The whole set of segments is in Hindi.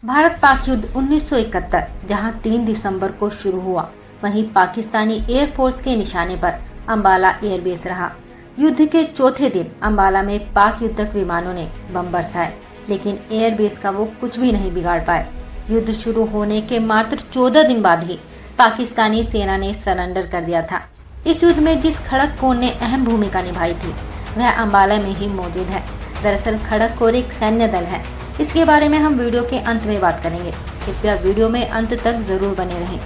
भारत पाक युद्ध 1971 जहां 3 दिसंबर को शुरू हुआ, वहीं पाकिस्तानी एयरफोर्स के निशाने पर अंबाला एयरबेस रहा। युद्ध के चौथे दिन अंबाला में पाक युद्धक विमानों ने बम बरसाए, लेकिन एयरबेस का वो कुछ भी नहीं बिगाड़ पाए। युद्ध शुरू होने के मात्र 14 दिन बाद ही पाकिस्तानी सेना ने सरेंडर कर दिया था। इस युद्ध में जिस खड़क कोर ने अहम भूमिका निभाई थी, वह अंबाला में ही मौजूद है। दरअसल खड़क कोर एक सैन्य दल है। इसके बारे में हम वीडियो के अंत में बात करेंगे। कृपया वीडियो में अंत तक जरूर बने रहें।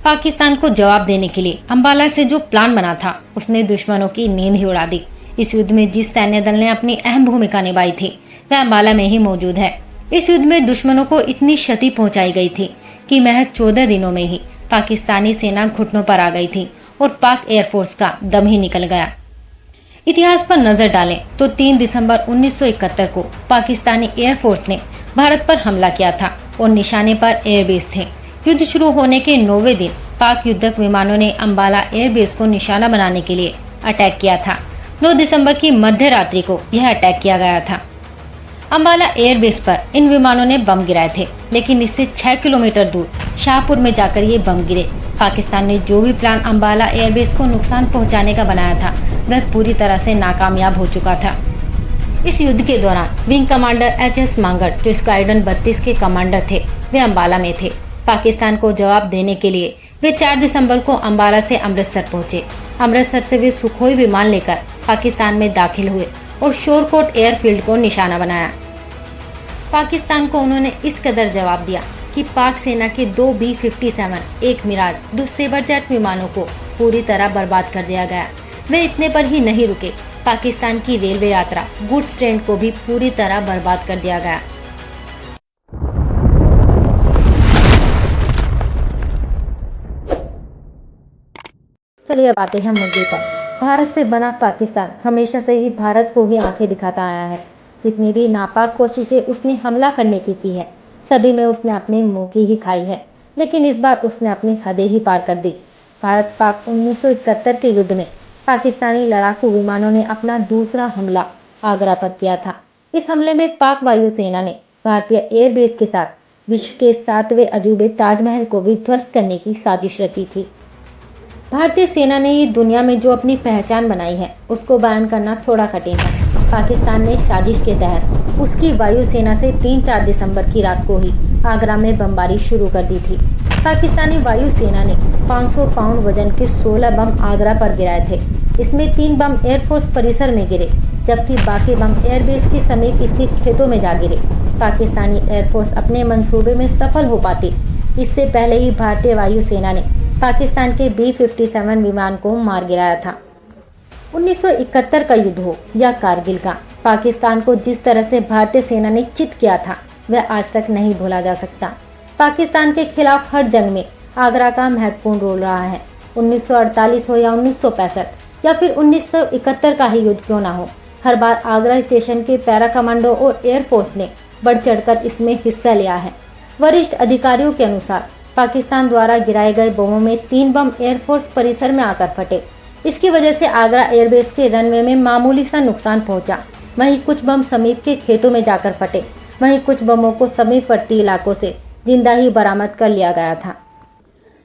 पाकिस्तान को जवाब देने के लिए अंबाला से जो प्लान बना था, उसने दुश्मनों की नींद ही उड़ा दी। इस युद्ध में जिस सैन्य दल ने अपनी अहम भूमिका निभाई थी, वह अंबाला में ही मौजूद है। इस युद्ध में दुश्मनों को इतनी क्षति पहुंचाई गई थी कि महज 14 दिनों में ही पाकिस्तानी सेना घुटनों पर आ गई थी और पाक एयरफोर्स का दम ही निकल गया। इतिहास पर नजर डालें तो 3 दिसंबर 1971 को पाकिस्तानी एयरफोर्स ने भारत पर हमला किया था और निशाने पर एयरबेस थे। युद्ध शुरू होने के 9वें दिन पाक युद्धक विमानों ने अंबाला एयरबेस को निशाना बनाने के लिए अटैक किया था। 9 दिसंबर की मध्य रात्रि को यह अटैक किया गया था। अंबाला एयरबेस पर इन विमानों ने बम गिराए थे, लेकिन इससे 6 किलोमीटर दूर शाहपुर में जाकर ये बम गिरे। पाकिस्तान ने जो भी प्लान अंबाला एयरबेस को नुकसान पहुंचाने का बनाया था, वह पूरी तरह से नाकामयाब हो चुका था। इस युद्ध के दौरान विंग कमांडर HS मांगट, जो स्क्वाड्रन 32 के कमांडर थे, वे अंबाला में थे। पाकिस्तान को जवाब देने के लिए वे 4 दिसंबर को अंबाला से अमृतसर पहुंचे। अमृतसर से वे सुखोई विमान लेकर पाकिस्तान में दाखिल हुए और शोरकोट एयरफील्ड को निशाना बनाया। पाकिस्तान को उन्होंने इस कदर जवाब दिया कि पाक सेना के 2 B-57, एक मिराज, 2 सेबर जेट विमानों को पूरी तरह बर्बाद कर दिया गया। वे इतने पर ही नहीं रुके, पाकिस्तान की रेलवे यात्रा गुड्स ट्रेन को भी पूरी तरह बर्बाद कर दिया गया। चलिए अब आते हैं मुद्दे पर। भारत से बना पाकिस्तान हमेशा से ही भारत को ही आंखें दिखाता आया है। जितनी भी नापाक कोशिशें उसने हमला करने की है, सभी में उसने अपने मुंह की ही खाई है, लेकिन इस बार उसने अपनी हदें ही पार कर दी। भारत पाक 1971 के युद्ध में पाकिस्तानी लड़ाकू विमानों ने अपना दूसरा हमला आगरा पर किया था। इस हमले में पाक वायुसेना ने भारतीय एयरबेस के साथ विश्व के 7वें अजूबे ताजमहल को भी ध्वस्त करने की साजिश रची थी। भारतीय सेना ने ये दुनिया में जो अपनी पहचान बनाई है, उसको बयान करना थोड़ा कठिन है। पाकिस्तान ने साजिश के तहत उसकी वायुसेना से 3-4 दिसंबर की रात को ही आगरा में बमबारी शुरू कर दी थी। पाकिस्तानी वायुसेना ने 500 पाउंड वजन के 16 बम आगरा पर गिराए थे। इसमें 3 बम एयरफोर्स परिसर में गिरे, जबकि बाकी बम एयरबेस के समीप स्थित खेतों में जा गिरे। पाकिस्तानी एयरफोर्स अपने मंसूबे में सफल हो पाती, इससे पहले ही भारतीय वायुसेना ने पाकिस्तान के B-57 विमान को मार गिराया था। 1971 का युद्ध हो या कारगिल का, पाकिस्तान को जिस तरह से भारतीय सेना ने चित किया था, वह आज तक नहीं भूला जा सकता। पाकिस्तान के खिलाफ हर जंग में आगरा का महत्वपूर्ण रोल रहा है। 1948 हो या 1965 या फिर 1971 का ही युद्ध क्यों ना हो, हर बार आगरा स्टेशन के पैरा कमांडो और एयरफोर्स ने बढ़ चढ़कर इसमें हिस्सा लिया है। वरिष्ठ अधिकारियों के अनुसार पाकिस्तान द्वारा गिराए गए बमों में 3 बम एयरफोर्स परिसर में आकर फटे। इसकी वजह से आगरा एयरबेस के रनवे में मामूली सा नुकसान पहुंचा। वहीं कुछ बम समीप के खेतों में जाकर फटे। वहीं कुछ बमों को समीपवर्ती इलाकों से जिंदा ही बरामद कर लिया गया था।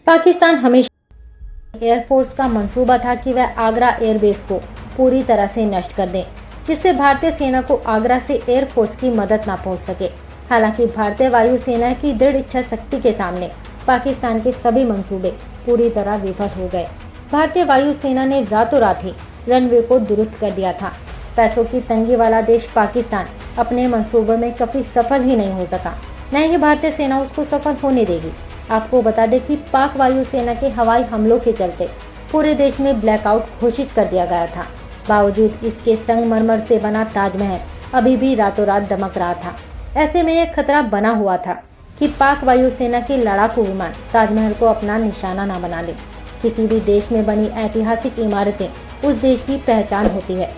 पाकिस्तान हमेशा एयरफोर्स का मंसूबा था कि वह आगरा एयरबेस को पूरी तरह से नष्ट कर दे, जिससे भारतीय सेना को आगरा से एयरफोर्स की मदद न पहुँच सके। हालांकि भारतीय वायुसेना की दृढ़ इच्छा शक्ति के सामने पाकिस्तान के सभी मंसूबे पूरी तरह विफल हो गए। भारतीय वायुसेना ने रातों रात ही रनवे को दुरुस्त कर दिया था। पैसों की तंगी वाला देश पाकिस्तान अपने मंसूबों में कभी सफल ही नहीं हो सका, न ही भारतीय सेना उसको सफल होने देगी। आपको बता दें कि पाक वायुसेना के हवाई हमलों के चलते पूरे देश में ब्लैकआउट घोषित कर दिया गया था। बावजूद इसके संगमरमर से बना ताजमहल अभी भी रातों रात दमक रहा था। ऐसे में यह खतरा बना हुआ था कि पाक वायुसेना के लड़ाकू विमान ताजमहल को अपना निशाना न बना ले। किसी भी देश में बनी ऐतिहासिक इमारतें उस देश की पहचान होती है।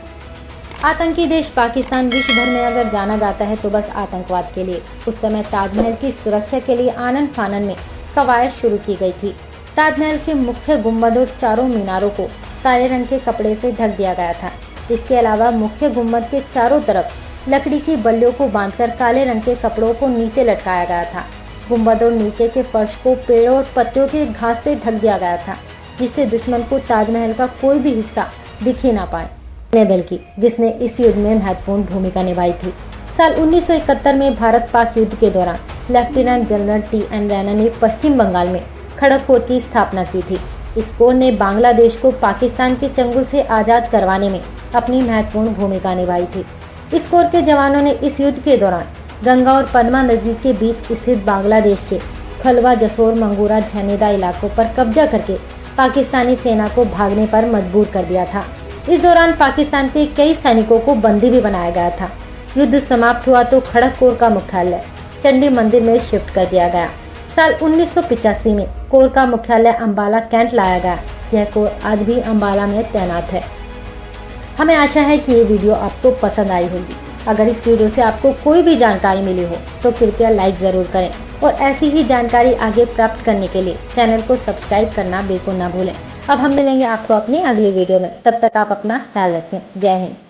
आतंकी देश पाकिस्तान विश्व भर में अगर जाना जाता है तो बस आतंकवाद के लिए। उस समय ताजमहल की सुरक्षा के लिए आनन फानन में कवायद शुरू की गई थी। ताजमहल के मुख्य गुम्बद और चारों मीनारों को काले रंग के कपड़े से ढक दिया गया था। इसके अलावा मुख्य गुम्बद के चारों तरफ लकड़ी की बल्लियों को बांधकर काले रंग के कपड़ों को नीचे लटकाया गया था। गुम्बद और नीचे के फर्श को पेड़ों और पत्तियों के घास से ढक दिया गया था, जिससे दुश्मन को ताजमहल का कोई भी हिस्सा दिख ही ना पाए। दल की जिसने इस युद्ध में महत्वपूर्ण भूमिका निभाई थी। साल 1971 में भारत पाक युद्ध के दौरान लेफ्टिनेंट जनरल टी.एन. रैना ने पश्चिम बंगाल में खड़गपुर की स्थापना की थी। इस कोर ने बांग्लादेश को पाकिस्तान के चंगुल से आज़ाद करवाने में अपनी महत्वपूर्ण भूमिका निभाई थी। इस कोर के जवानों ने इस युद्ध के दौरान गंगा और पद्मा नदी के बीच स्थित बांग्लादेश के खलवा, जसोर, मंगूरा, झनेदा इलाकों पर कब्जा करके पाकिस्तानी सेना को भागने पर मजबूर कर दिया था। इस दौरान पाकिस्तान के कई सैनिकों को बंदी भी बनाया गया था। युद्ध समाप्त हुआ तो खड़गपुर का मुख्यालय चंडी मंदिर में शिफ्ट कर दिया गया। साल 1985 में कोर का मुख्यालय अंबाला कैंट लाया गया। यह कोर आज भी अंबाला में तैनात है। हमें आशा है कि ये वीडियो आपको पसंद आई होगी। अगर इस वीडियो से आपको कोई भी जानकारी मिली हो तो कृपया लाइक ज़रूर करें और ऐसी ही जानकारी आगे प्राप्त करने के लिए चैनल को सब्सक्राइब करना बिल्कुल ना भूलें। अब हम मिलेंगे आपको अपनी अगली वीडियो में। तब तक आप अपना ख्याल रखें। जय हिंद।